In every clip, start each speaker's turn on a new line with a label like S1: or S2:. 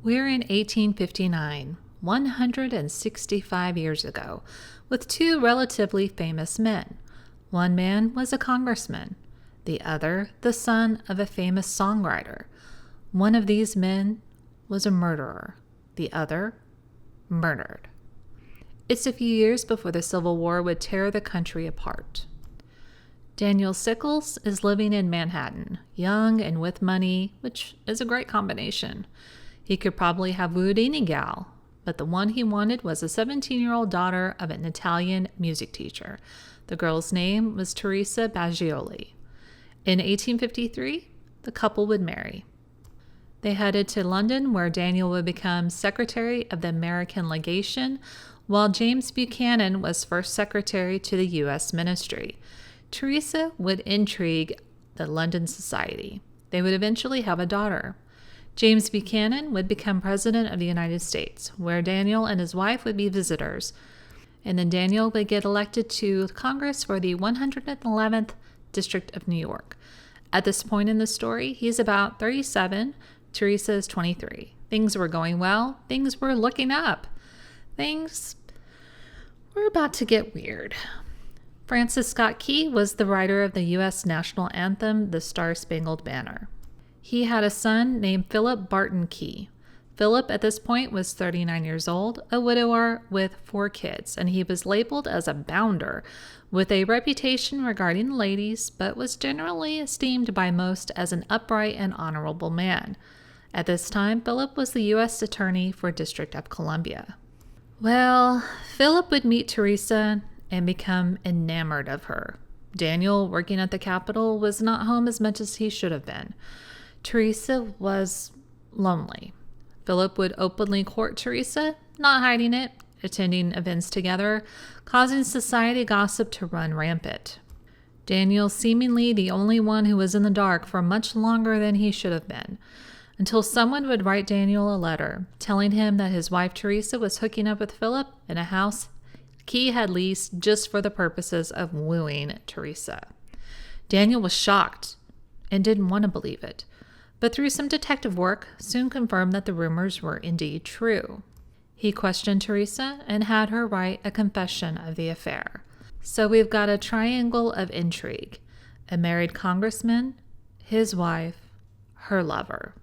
S1: We're in 1859, 165 years ago, with two relatively famous men. One man was a congressman, the other the son of a famous songwriter. One of these men was a murderer, the other murdered. It's a few years before the Civil War would tear the country apart. Daniel Sickles is living in Manhattan, young and with money, which is a great combination. He could probably have wooed any gal, but the one he wanted was a 17-year-old daughter of an Italian music teacher. The girl's name was Teresa Baggioli. In 1853, the couple would marry. They headed to London, where Daniel would become Secretary of the American Legation, while James Buchanan was first secretary to the U.S. Ministry. Teresa would intrigue the London Society. They would eventually have a daughter. James Buchanan would become President of the United States, where Daniel and his wife would be visitors. And then Daniel would get elected to Congress for the 111th District of New York. At this point in the story, he's about 37. Teresa is 23. Things were going well. Things were looking up. Things were about to get weird. Francis Scott Key was the writer of the U.S. national anthem, The Star-Spangled Banner. He had a son named Philip Barton Key. Philip at this point was 39 years old, a widower with 4 kids, and he was labeled as a bounder, with a reputation regarding the ladies, but was generally esteemed by most as an upright and honorable man. At this time, Philip was the U.S. Attorney for District of Columbia. Well, Philip would meet Teresa and become enamored of her. Daniel, working at the Capitol, was not home as much as he should have been. Teresa was lonely. Philip would openly court Teresa, not hiding it, attending events together, causing society gossip to run rampant. Daniel seemingly the only one who was in the dark for much longer than he should have been, until someone would write Daniel a letter telling him that his wife Teresa was hooking up with Philip in a house Key had leased just for the purposes of wooing Teresa. Daniel was shocked and didn't want to believe it, but through some detective work, soon confirmed that the rumors were indeed true. He questioned Teresa and had her write a confession of the affair. So we've got a triangle of intrigue: a married congressman, his wife, her lover.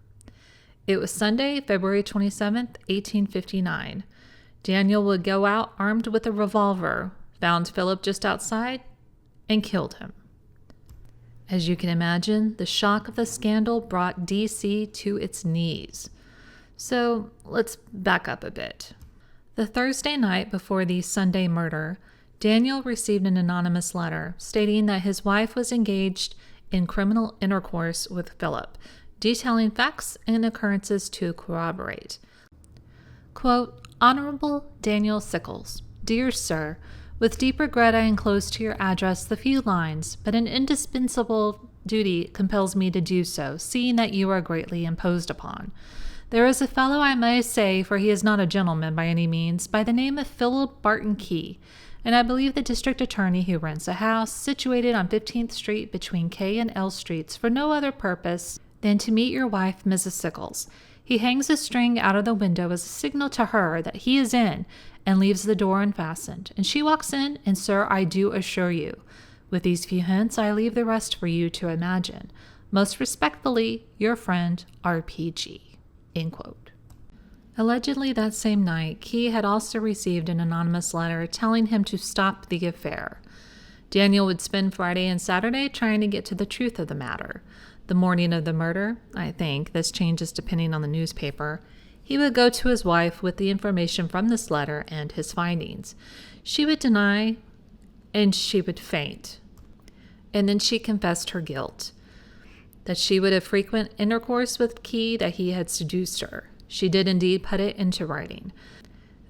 S1: It was Sunday, February 27th, 1859. Daniel would go out armed with a revolver, found Philip just outside, and killed him. As you can imagine, the shock of the scandal brought D.C. to its knees. So let's back up a bit. The Thursday night before the Sunday murder, Daniel received an anonymous letter stating that his wife was engaged in criminal intercourse with Philip, detailing facts and occurrences to corroborate. Quote, Honorable Daniel Sickles, Dear Sir, with deep regret I enclose to your address the few lines, but an indispensable duty compels me to do so, seeing that you are greatly imposed upon. There is a fellow, I may say, for he is not a gentleman by any means, by the name of Philip Barton Key, and I believe the district attorney who rents a house situated on 15th Street between K and L Streets for no other purpose than to meet your wife, Mrs. Sickles. He hangs a string out of the window as a signal to her that he is in, and leaves the door unfastened. And she walks in, and sir, I do assure you, with these few hints, I leave the rest for you to imagine. Most respectfully, your friend, R.P.G. End quote. Allegedly that same night, Key had also received an anonymous letter telling him to stop the affair. Daniel would spend Friday and Saturday trying to get to the truth of the matter. The morning of the murder, I think, this changes depending on the newspaper, he would go to his wife with the information from this letter and his findings. She would deny, and she would faint. And then she confessed her guilt, that she would have frequent intercourse with Key, that he had seduced her. She did indeed put it into writing.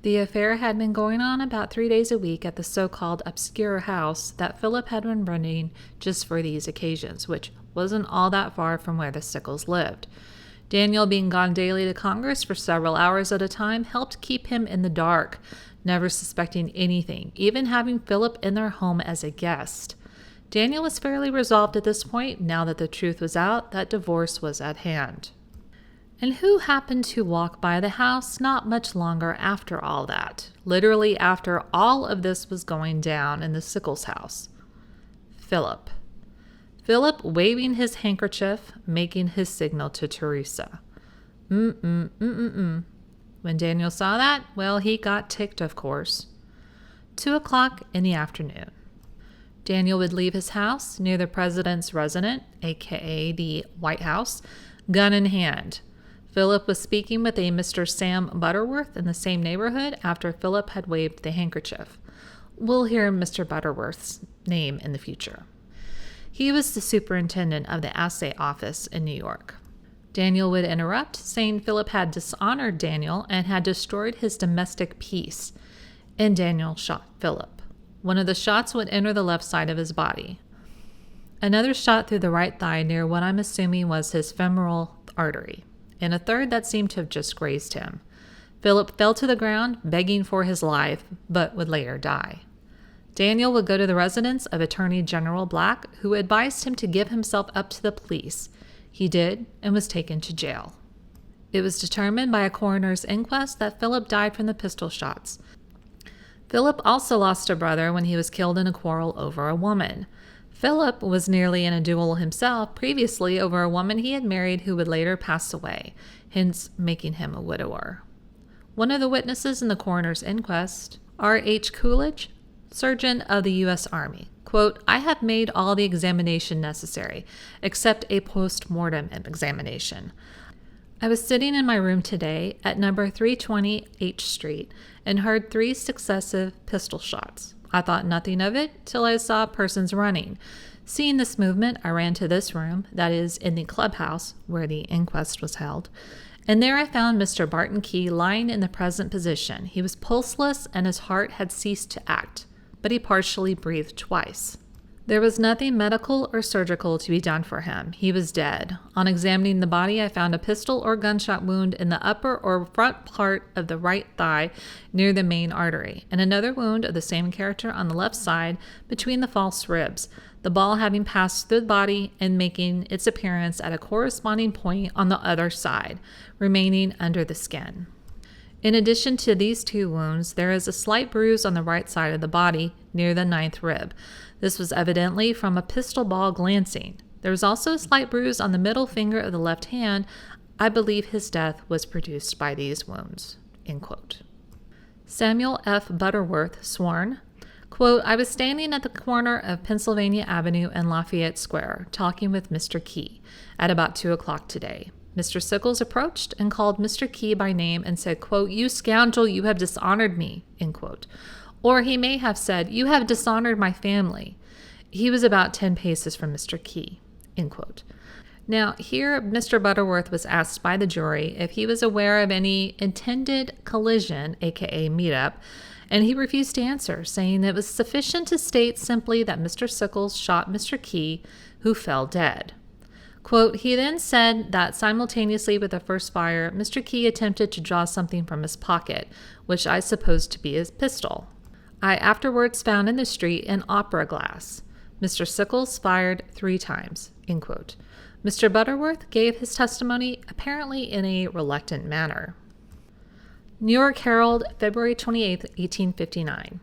S1: The affair had been going on about 3 days a week at the so-called obscure house that Philip had been running just for these occasions, which wasn't all that far from where the Sickles lived. Daniel, being gone daily to Congress for several hours at a time, helped keep him in the dark, never suspecting anything, even having Philip in their home as a guest. Daniel was fairly resolved at this point, now that the truth was out, that divorce was at hand. and who happened to walk by the house not much longer after all that, literally after all of this was going down in the Sickles house? Philip. Philip waving his handkerchief, making his signal to Teresa. When Daniel saw that, well, he got ticked, of course. 2:00 in the afternoon. Daniel would leave his house near the president's residence, aka the White House, gun in hand. Philip was speaking with a Mr. Sam Butterworth in the same neighborhood after Philip had waved the handkerchief. We'll hear Mr. Butterworth's name in the future. He was the superintendent of the assay office in New York. Daniel would interrupt, saying Philip had dishonored Daniel and had destroyed his domestic peace, and Daniel shot Philip. One of the shots would enter the left side of his body. Another shot through the right thigh near what I'm assuming was his femoral artery, and a third that seemed to have just grazed him. Philip fell to the ground, begging for his life, but would later die. Daniel would go to the residence of Attorney General Black, who advised him to give himself up to the police. He did, and was taken to jail. It was determined by a coroner's inquest that Philip died from the pistol shots. Philip also lost a brother when he was killed in a quarrel over a woman. Philip was nearly in a duel himself previously over a woman he had married who would later pass away, hence making him a widower. One of the witnesses in the coroner's inquest, R.H. Coolidge, surgeon of the U.S. Army, quote, "I have made all the examination necessary, except a post-mortem examination. I was sitting in my room today at number 320 H Street and heard 3 successive pistol shots. I thought nothing of it till I saw persons running. Seeing this movement, I ran to this room, that is, in the clubhouse where the inquest was held, and there I found Mr. Barton Key lying in the present position. He was pulseless and his heart had ceased to act, but he partially breathed twice. There was nothing medical or surgical to be done for him. He was dead. On examining the body, I found a pistol or gunshot wound in the upper or front part of the right thigh near the main artery, and another wound of the same character on the left side between the false ribs, the ball having passed through the body and making its appearance at a corresponding point on the other side, remaining under the skin. In addition to these 2 wounds, there is a slight bruise on the right side of the body near the 9th rib. This was evidently from a pistol ball glancing. There was also a slight bruise on the middle finger of the left hand. I believe his death was produced by these wounds." End quote. Samuel F. Butterworth, sworn, quote, "I was standing at the corner of Pennsylvania Avenue and Lafayette Square, talking with Mr. Key at about 2:00 today. Mr. Sickles approached and called Mr. Key by name and said, quote, 'You scoundrel, you have dishonored me,' end quote. Or he may have said, 'You have dishonored my family.' He was about 10 paces from Mr. Key," end quote. Now, here Mr. Butterworth was asked by the jury if he was aware of any intended collision, aka meetup, and he refused to answer, saying it was sufficient to state simply that Mr. Sickles shot Mr. Key, who fell dead. Quote, "He then said that simultaneously with the first fire, Mr. Key attempted to draw something from his pocket, which I supposed to be his pistol. I afterwards found in the street an opera glass. Mr. Sickles fired 3 times, end quote. Mr. Butterworth gave his testimony apparently in a reluctant manner. New York Herald, February 28, 1859.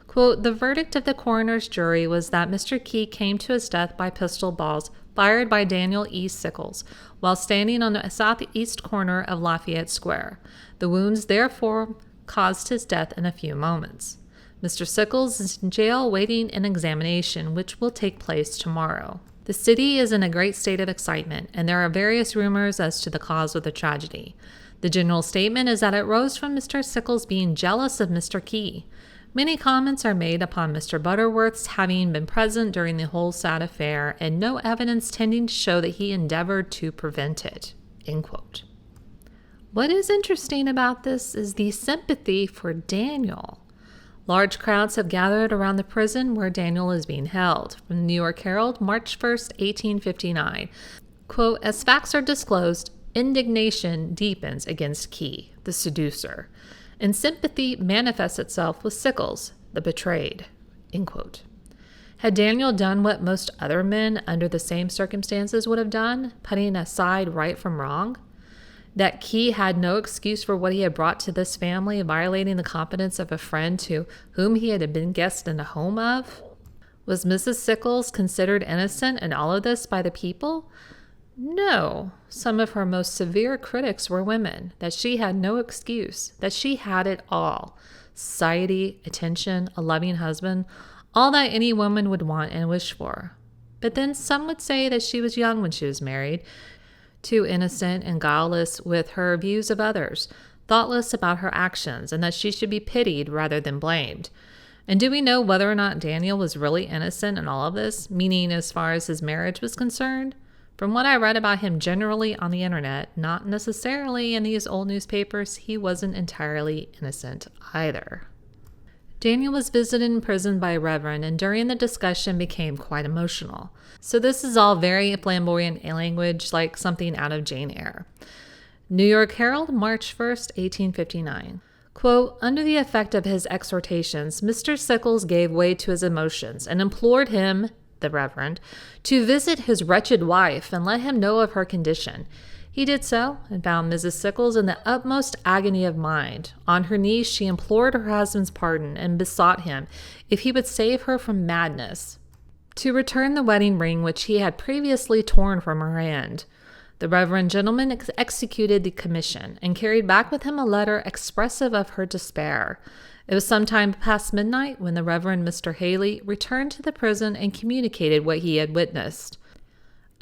S1: Quote, "The verdict of the coroner's jury was that Mr. Key came to his death by pistol balls fired by Daniel E. Sickles while standing on the southeast corner of Lafayette Square. The wounds therefore caused his death in a few moments. Mr. Sickles is in jail waiting an examination, which will take place tomorrow. The city is in a great state of excitement, and there are various rumors as to the cause of the tragedy. The general statement is that it rose from Mr. Sickles being jealous of Mr. Key. Many comments are made upon Mr. Butterworth's having been present during the whole sad affair, and no evidence tending to show that he endeavored to prevent it." End quote. What is interesting about this is the sympathy for Daniel. Large crowds have gathered around the prison where Daniel is being held. From the New York Herald, March 1st, 1859. Quote, "As facts are disclosed, indignation deepens against Key, the seducer, and sympathy manifests itself with Sickles, the betrayed." End quote. Had Daniel done what most other men under the same circumstances would have done, putting aside right from wrong? that Key had no excuse for what he had brought to this family, violating the confidence of a friend to whom he had been guest in the home of? Was Mrs. Sickles considered innocent in all of this by the people? No. Some of her most severe critics were women, that she had no excuse, that she had it all. Society, attention, a loving husband, all that any woman would want and wish for. But then some would say that she was young when she was married, too innocent and guileless with her views of others, thoughtless about her actions, and that she should be pitied rather than blamed. And do we know whether or not Daniel was really innocent in all of this, meaning as far as his marriage was concerned? From what I read about him generally on the internet, not necessarily in these old newspapers, he wasn't entirely innocent either. Daniel was visited in prison by a reverend, and during the discussion became quite emotional. So this is all very flamboyant language, like something out of Jane Eyre. New York Herald, March 1st, 1859. Quote, under the effect of his exhortations, Mr. Sickles gave way to his emotions and implored him, the Reverend, to visit his wretched wife and let him know of her condition. He did so, and found Mrs. Sickles in the utmost agony of mind. On her knees she implored her husband's pardon and besought him, if he would save her from madness, to return the wedding ring which he had previously torn from her hand. The reverend gentleman executed the commission, and carried back with him a letter expressive of her despair. It was some time past midnight when the Reverend Mr. Haley returned to the prison and communicated what he had witnessed.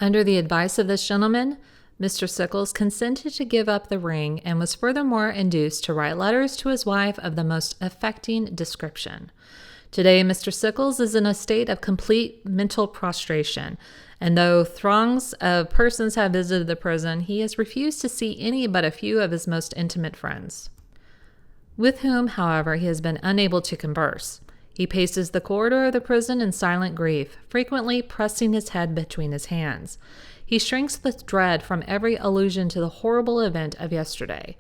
S1: Under the advice of this gentleman, Mr. Sickles consented to give up the ring and was furthermore induced to write letters to his wife of the most affecting description. Today, Mr. Sickles is in a state of complete mental prostration, and though throngs of persons have visited the prison, he has refused to see any but a few of his most intimate friends, with whom, however, he has been unable to converse. He paces the corridor of the prison in silent grief, frequently pressing his head between his hands. He shrinks with dread from every allusion to the horrible event of yesterday.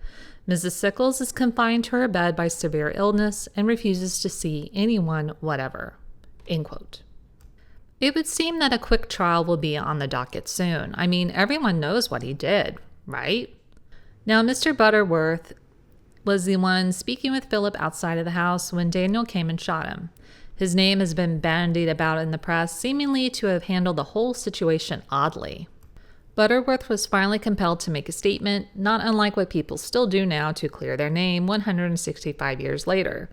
S1: Mrs. Sickles is confined to her bed by severe illness and refuses to see anyone whatever. End quote. It would seem that a quick trial will be on the docket soon. I mean, everyone knows what he did, right? Now, Mr. Butterworth was the one speaking with Philip outside of the house when Daniel came and shot him. His name has been bandied about in the press, seemingly to have handled the whole situation oddly. Butterworth was finally compelled to make a statement, not unlike what people still do now to clear their name 165 years later.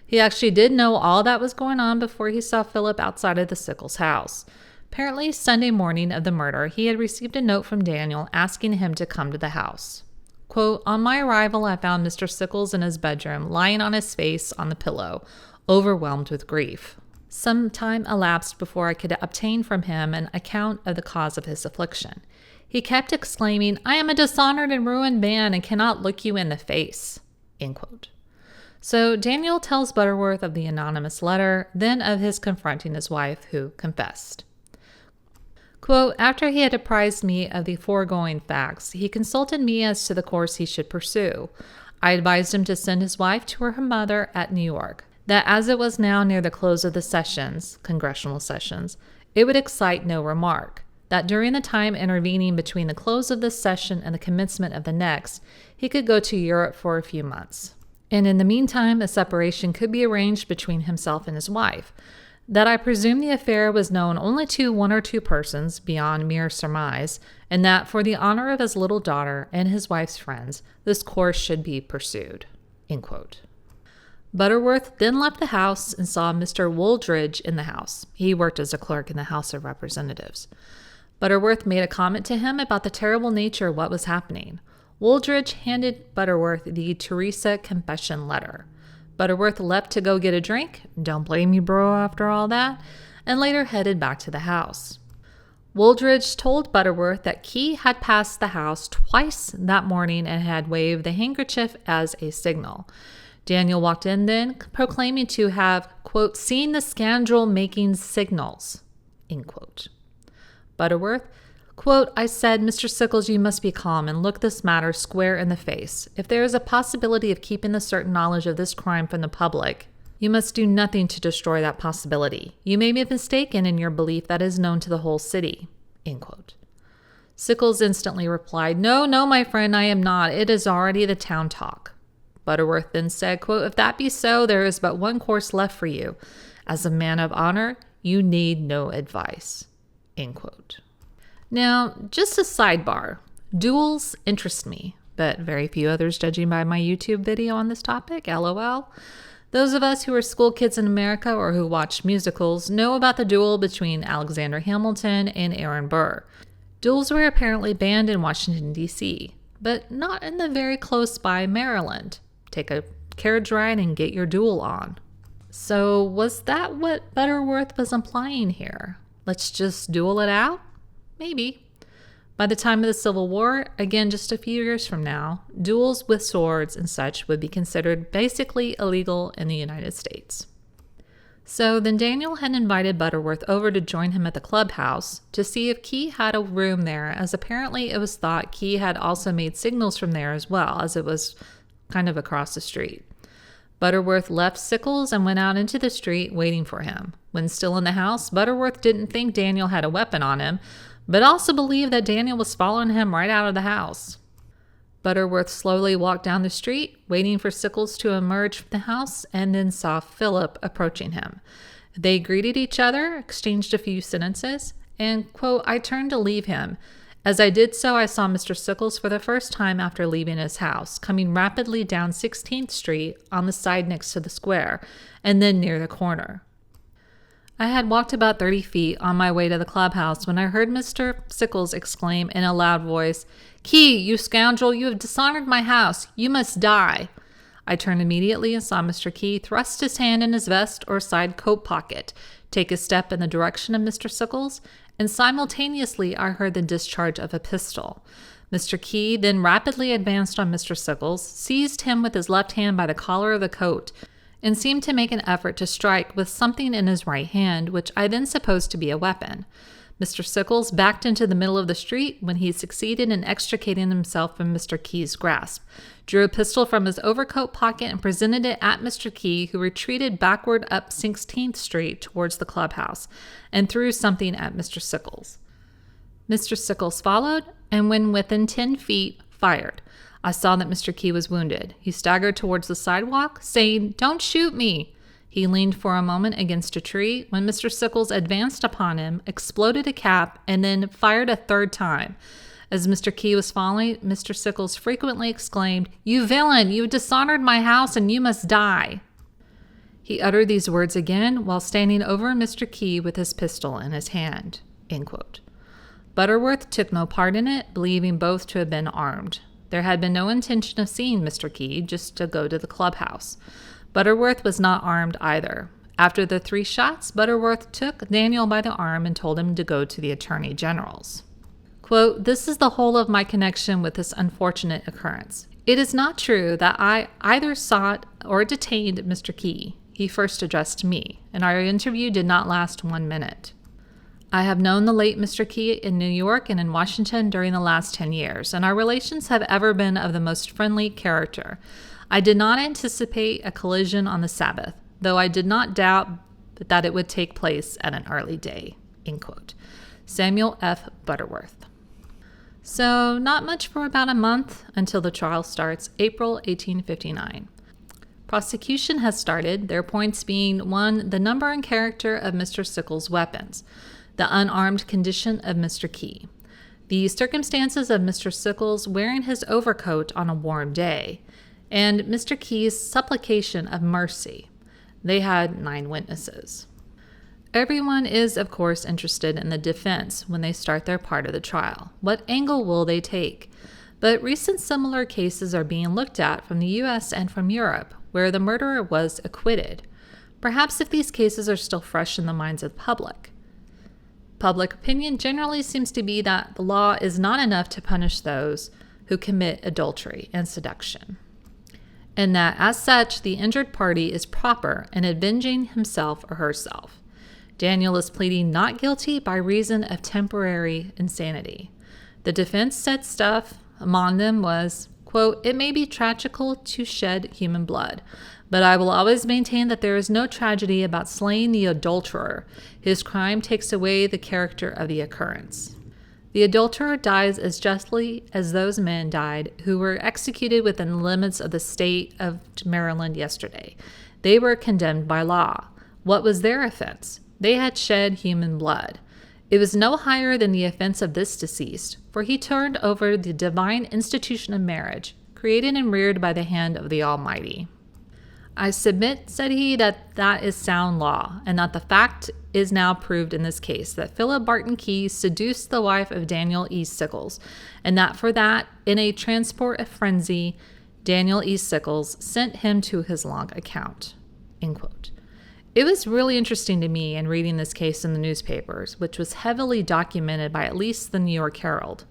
S1: He actually did know all that was going on before he saw Philip outside of the Sickles house. Apparently, Sunday morning of the murder, he had received a note from Daniel asking him to come to the house. Quote, on my arrival, I found Mr. Sickles in his bedroom, lying on his face on the pillow, overwhelmed with grief. Some time elapsed before I could obtain from him an account of the cause of his affliction. He kept exclaiming, I am a dishonored and ruined man and cannot look you in the face. End quote. So Daniel tells Butterworth of the anonymous letter, then of his confronting his wife, who confessed. Quote, after he had apprised me of the foregoing facts, he consulted me as to the course he should pursue. I advised him to send his wife to her mother at New York, that as it was now near the close of the sessions, congressional sessions, it would excite no remark, that during the time intervening between the close of this session and the commencement of the next, he could go to Europe for a few months. And in the meantime, a separation could be arranged between himself and his wife. That I presume the affair was known only to one or two persons beyond mere surmise, and that for the honor of his little daughter and his wife's friends, this course should be pursued. End quote. Butterworth then left the house and saw Mr. Wooldridge in the house. He worked as a clerk in the House of Representatives. Butterworth made a comment to him about the terrible nature of what was happening. Wooldridge handed Butterworth the Teresa confession letter. Butterworth left to go get a drink, don't blame you, bro, after all that, and later headed back to the house. Wooldridge told Butterworth that Key had passed the house twice that morning and had waved the handkerchief as a signal. Daniel walked in then, proclaiming to have, quote, seen the scoundrel making signals, end quote. Butterworth, quote, I said, Mr. Sickles, you must be calm and look this matter square in the face. If there is a possibility of keeping the certain knowledge of this crime from the public, you must do nothing to destroy that possibility. You may be mistaken in your belief that is known to the whole city, end quote. Sickles instantly replied, "No, no, my friend, I am not. It is already the town talk." Butterworth then said, quote, "If that be so, there is but one course left for you. As a man of honor, you need no advice." End quote. Now, just a sidebar. Duels interest me, but very few others judging by my YouTube video on this topic, LOL. Those of us who are school kids in America or who watch musicals know about the duel between Alexander Hamilton and Aaron Burr. Duels were apparently banned in Washington, D.C., but not in the very close by Maryland. Take a carriage ride and get your duel on. So was that what Butterworth was implying here? Let's just duel it out? Maybe. By the time of the Civil War, again just a few years from now, duels with swords and such would be considered basically illegal in the United States. So then Daniel had invited Butterworth over to join him at the clubhouse to see if Key had a room there, as apparently it was thought Key had also made signals from there as well, as it was kind of across the street. Butterworth left Sickles and went out into the street waiting for him. When still in the house, Butterworth didn't think Daniel had a weapon on him, but also believed that Daniel was following him right out of the house. Butterworth slowly walked down the street, waiting for Sickles to emerge from the house, and then saw Philip approaching him. They greeted each other, exchanged a few sentences, and, quote, "I turned to leave him. As I did so, I saw Mr. Sickles for the first time after leaving his house, coming rapidly down 16th Street on the side next to the square, and then near the corner. I had walked about 30 feet on my way to the clubhouse when I heard Mr. Sickles exclaim in a loud voice, 'Key, you scoundrel, you have dishonored my house. You must die.' I turned immediately and saw Mr. Key thrust his hand in his vest or side coat pocket, take a step in the direction of Mr. Sickles, and simultaneously I heard the discharge of a pistol. Mr. Key then rapidly advanced on Mr. Sickles, seized him with his left hand by the collar of the coat, and seemed to make an effort to strike with something in his right hand, which I then supposed to be a weapon. Mr. Sickles backed into the middle of the street when he succeeded in extricating himself from Mr. Key's grasp, drew a pistol from his overcoat pocket and presented it at Mr. Key, who retreated backward up 16th Street towards the clubhouse, and threw something at Mr. Sickles. Mr. Sickles followed, and when within 10 feet, fired. I saw that Mr. Key was wounded. He staggered towards the sidewalk, saying, 'Don't shoot me.' He leaned for a moment against a tree when Mr. Sickles advanced upon him, exploded a cap, and then fired a third time. As Mr. Key was falling, Mr. Sickles frequently exclaimed, 'You villain, you have dishonored my house and you must die.' He uttered these words again while standing over Mr. Key with his pistol in his hand." End quote. Butterworth took no part in it, believing both to have been armed. There had been no intention of seeing Mr. Key, just to go to the clubhouse. Butterworth was not armed either. After the 3 shots, Butterworth took Daniel by the arm and told him to go to the Attorney General's. Quote, "This is the whole of my connection with this unfortunate occurrence. It is not true that I either sought or detained Mr. Key. He first addressed me, and our interview did not last 1 minute. I have known the late Mr. Key in New York and in Washington during the last 10 years, and our relations have ever been of the most friendly character. I did not anticipate a collision on the Sabbath, though I did not doubt that it would take place at an early day." End quote. Samuel F. Butterworth. So, not much for about a month until the trial starts, April 1859. Prosecution has started, their points being 1. The number and character of Mr. Sickles' weapons, the unarmed condition of Mr. Key, the circumstances of Mr. Sickles wearing his overcoat on a warm day, and Mr. Key's supplication of mercy. They had 9 witnesses. Everyone is, of course, interested in the defense when they start their part of the trial. What angle will they take? But recent similar cases are being looked at from the U.S. and from Europe, where the murderer was acquitted. Perhaps if these cases are still fresh in the minds of the public. Public opinion generally seems to be that the law is not enough to punish those who commit adultery and seduction, and that, as such, the injured party is proper in avenging himself or herself. Daniel is pleading not guilty by reason of temporary insanity. The defense said stuff. Among them was, quote, "It may be tragical to shed human blood, but I will always maintain that there is no tragedy about slaying the adulterer. His crime takes away the character of the occurrence." The adulterer dies as justly as those men died who were executed within the limits of the state of Maryland yesterday. They were condemned by law. What was their offense? They had shed human blood. It was no higher than the offense of this deceased, for he turned over the divine institution of marriage, created and reared by the hand of the Almighty. I submit, said he, that is sound law, and that the fact is now proved in this case that Philip Barton Key seduced the wife of Daniel E. Sickles, and that for that, in a transport of frenzy, Daniel E. Sickles sent him to his long account. End quote. It was really interesting to me in reading this case in the newspapers, which was heavily documented by at least the New York Herald,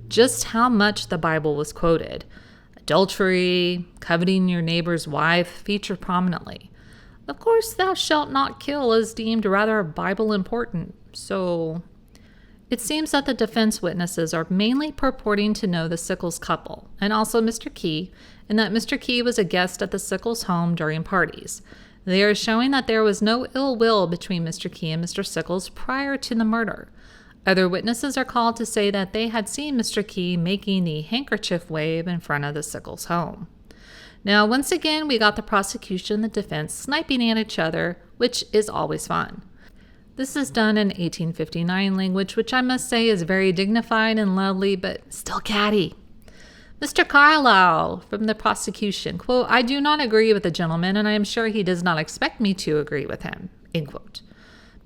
S1: just how much the Bible was quoted. Adultery, coveting your neighbor's wife featured prominently. Of course, thou shalt not kill is deemed rather Bible important, so it seems that the defense witnesses are mainly purporting to know the Sickles couple, and also Mr. Key, and that Mr. Key was a guest at the Sickles home during parties. They are showing that there was no ill will between Mr. Key and Mr. Sickles prior to the murder. Other witnesses are called to say that they had seen Mr. Key making the handkerchief wave in front of the Sickles home. Now, once again, we got the prosecution and the defense sniping at each other, which is always fun. This is done in 1859 language, which I must say is very dignified and lovely, but still catty. Mr. Carlyle from the prosecution, quote, I do not agree with the gentleman, and I am sure he does not expect me to agree with him, end quote.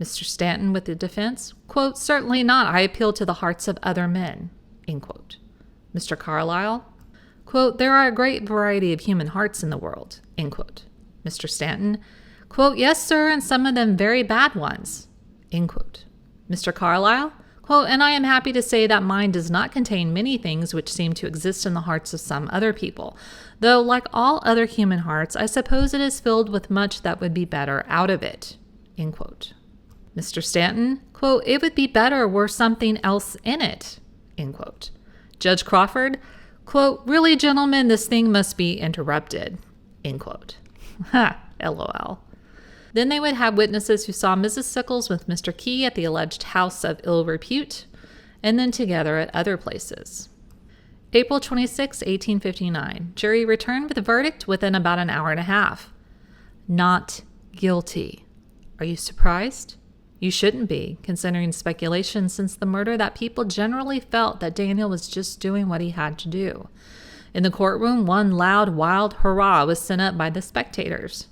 S1: Mr. Stanton with the defense, quote, certainly not. I appeal to the hearts of other men, end quote. Mr. Carlyle, quote, there are a great variety of human hearts in the world, end quote. Mr. Stanton, quote, yes, sir, and some of them very bad ones, end quote. Mr. Carlyle, quote, and I am happy to say that mine does not contain many things which seem to exist in the hearts of some other people, though like all other human hearts, I suppose it is filled with much that would be better out of it, end quote. Mr. Stanton, quote, it would be better were something else in it, end quote. Judge Crawford, quote, really, gentlemen, this thing must be interrupted, end quote. Ha, LOL. Then they would have witnesses who saw Mrs. Sickles with Mr. Key at the alleged house of ill repute, and then together at other places. April 26, 1859, jury returned with a verdict within about an hour and a half. Not guilty. Are you surprised? You shouldn't be, considering speculation since the murder that people generally felt that Daniel was just doing what he had to do. In the courtroom, one loud, wild hurrah was sent up by the spectators.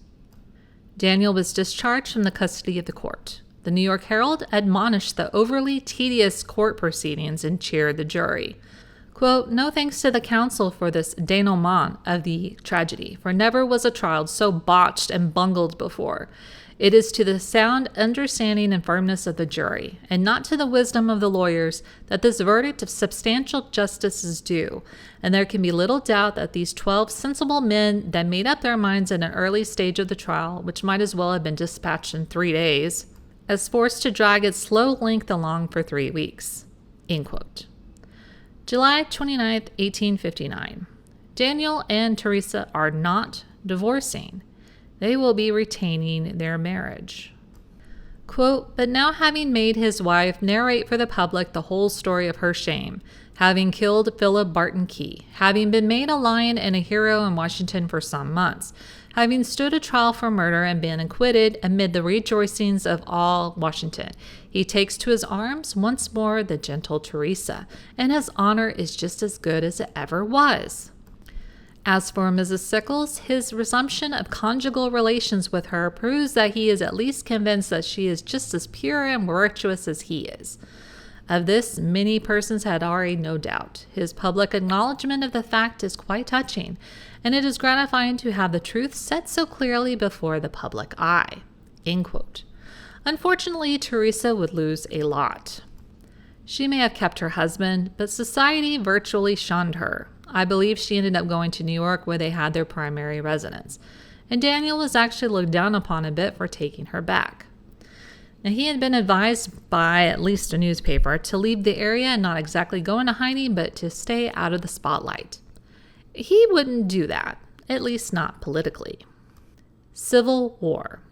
S1: Daniel was discharged from the custody of the court. The New York Herald admonished the overly tedious court proceedings and cheered the jury. Quote, no thanks to the counsel for this denouement of the tragedy, for never was a trial so botched and bungled before. It is to the sound understanding and firmness of the jury, and not to the wisdom of the lawyers, that this verdict of substantial justice is due, and there can be little doubt that these 12 sensible men that made up their minds at an early stage of the trial, which might as well have been dispatched in 3 days, as forced to drag its slow length along for 3 weeks. End quote. July 29, 1859. Daniel and Teresa are not divorcing. They will be retaining their marriage. Quote, but now having made his wife narrate for the public the whole story of her shame, having killed Philip Barton Key, having been made a lion and a hero in Washington for some months, having stood a trial for murder and been acquitted amid the rejoicings of all Washington, he takes to his arms once more the gentle Teresa, and his honor is just as good as it ever was. As for Mrs. Sickles, his resumption of conjugal relations with her proves that he is at least convinced that she is just as pure and virtuous as he is. Of this, many persons had already no doubt. His public acknowledgement of the fact is quite touching, and it is gratifying to have the truth set so clearly before the public eye. End quote. Unfortunately, Teresa would lose a lot. She may have kept her husband, but society virtually shunned her. I believe she ended up going to New York where they had their primary residence, and Daniel was actually looked down upon a bit for taking her back. Now, he had been advised by at least a newspaper to leave the area and not exactly go into hiding, but to stay out of the spotlight. He wouldn't do that, at least not politically. Civil War.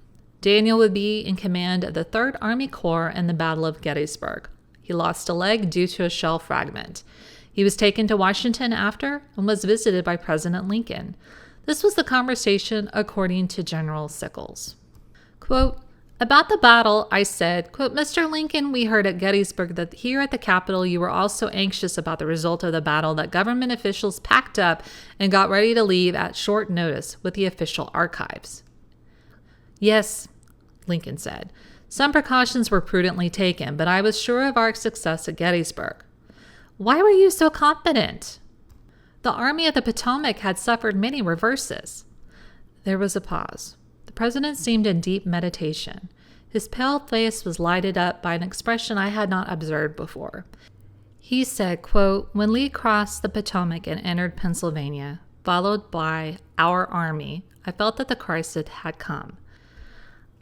S1: Daniel would be in command of the 3rd Army Corps in the Battle of Gettysburg. He lost a leg due to a shell fragment. He was taken to Washington after and was visited by President Lincoln. This was the conversation according to General Sickles. Quote, about the battle, I said, quote, Mr. Lincoln, we heard at Gettysburg that here at the Capitol you were all so anxious about the result of the battle that government officials packed up and got ready to leave at short notice with the official archives. Yes, Lincoln said. Some precautions were prudently taken, but I was sure of our success at Gettysburg. Why were you so confident? The Army of the Potomac had suffered many reverses. There was a pause. The president seemed in deep meditation. His pale face was lighted up by an expression I had not observed before. He said, quote, when Lee crossed the Potomac and entered Pennsylvania, followed by our army, I felt that the crisis had come.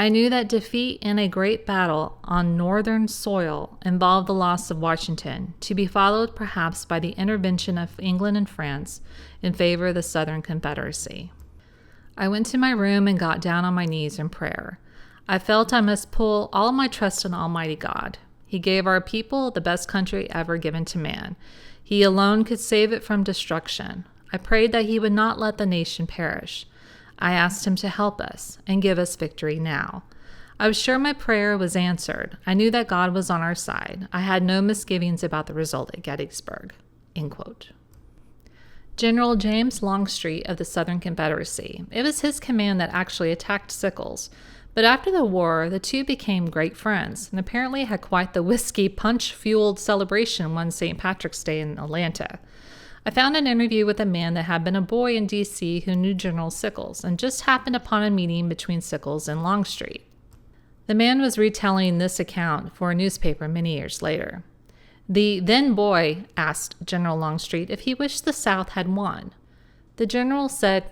S1: I knew that defeat in a great battle on northern soil involved the loss of Washington, to be followed perhaps by the intervention of England and France in favor of the Southern Confederacy. I went to my room and got down on my knees in prayer. I felt I must pull all my trust in Almighty God. He gave our people the best country ever given to man. He alone could save it from destruction. I prayed that he would not let the nation perish. I asked him to help us and give us victory now. I was sure my prayer was answered. I knew that God was on our side. I had no misgivings about the result at Gettysburg. End quote. General James Longstreet of the Southern Confederacy. It was his command that actually attacked Sickles. But after the war, the two became great friends and apparently had quite the whiskey punch-fueled celebration one St. Patrick's Day in Atlanta. I found an interview with a man that had been a boy in D.C. who knew General Sickles and just happened upon a meeting between Sickles and Longstreet. The man was retelling this account for a newspaper many years later. The then boy asked General Longstreet if he wished the South had won. The general said,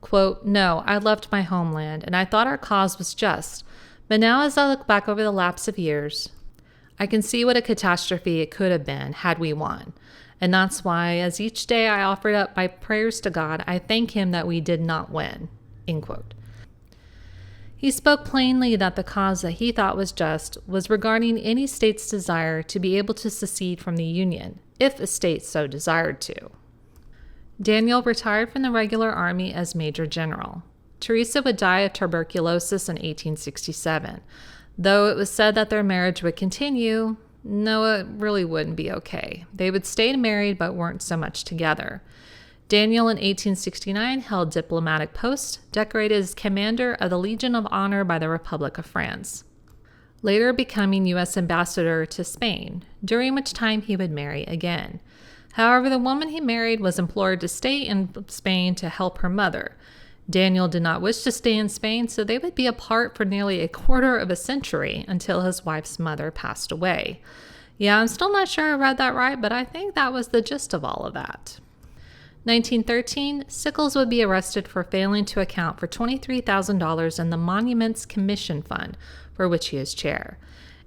S1: quote, no, I loved my homeland and I thought our cause was just, but now as I look back over the lapse of years, I can see what a catastrophe it could have been had we won. And that's why, as each day I offered up my prayers to God, I thank him that we did not win. End quote. He spoke plainly that the cause that he thought was just was regarding any state's desire to be able to secede from the Union, if a state so desired to. Daniel retired from the regular army as Major General. Teresa would die of tuberculosis in 1867. Though it was said that their marriage would continue, no, it really wouldn't be okay. They would stay married but weren't so much together. Daniel in 1869 held diplomatic posts, decorated as Commander of the Legion of Honor by the Republic of France, later becoming U.S. Ambassador to Spain, during which time he would marry again. However, the woman he married was implored to stay in Spain to help her mother. Daniel did not wish to stay in Spain, so they would be apart for nearly a quarter of a century until his wife's mother passed away. Yeah, I'm still not sure I read that right, but I think that was the gist of all of that. 1913, Sickles would be arrested for failing to account for $23,000 in the Monuments Commission Fund, for which he is chair.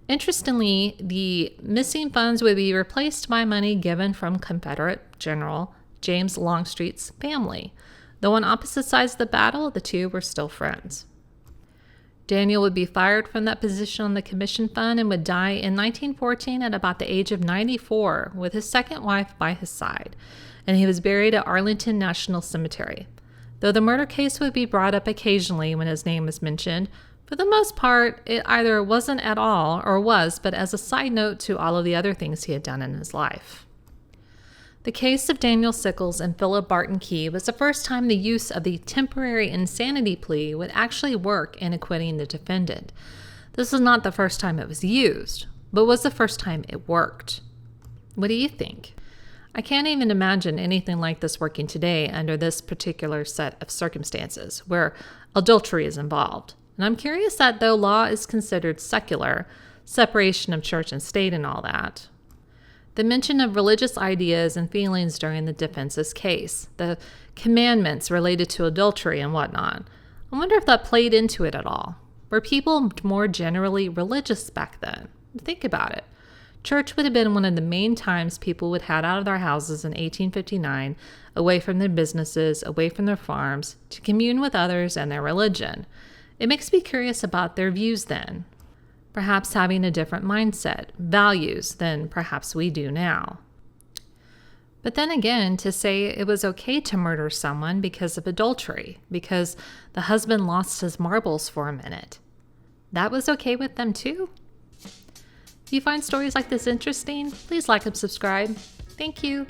S1: Interestingly, the missing funds would be replaced by money given from Confederate General James Longstreet's family. Though on opposite sides of the battle, the two were still friends. Daniel would be fired from that position on the commission fund and would die in 1914 at about the age of 94 with his second wife by his side, and he was buried at Arlington National Cemetery. Though the murder case would be brought up occasionally when his name was mentioned, for the most part, it either wasn't at all or was, but as a side note to all of the other things he had done in his life. The case of Daniel Sickles and Philip Barton Key was the first time the use of the temporary insanity plea would actually work in acquitting the defendant. This was not the first time it was used, but was the first time it worked. What do you think? I can't even imagine anything like this working today under this particular set of circumstances, where adultery is involved. And I'm curious that though law is considered secular, separation of church and state and all that, the mention of religious ideas and feelings during the defense's case, the commandments related to adultery and whatnot, I wonder if that played into it at all. Were people more generally religious back then? Think about it. Church would have been one of the main times people would head out of their houses in 1859, away from their businesses, away from their farms, to commune with others and their religion. It makes me curious about their views then. perhaps having a different mindset, values than perhaps we do now. But then again, to say it was okay to murder someone because of adultery, because the husband lost his marbles for a minute, that was okay with them too? If you find stories like this interesting, please like and subscribe. Thank you.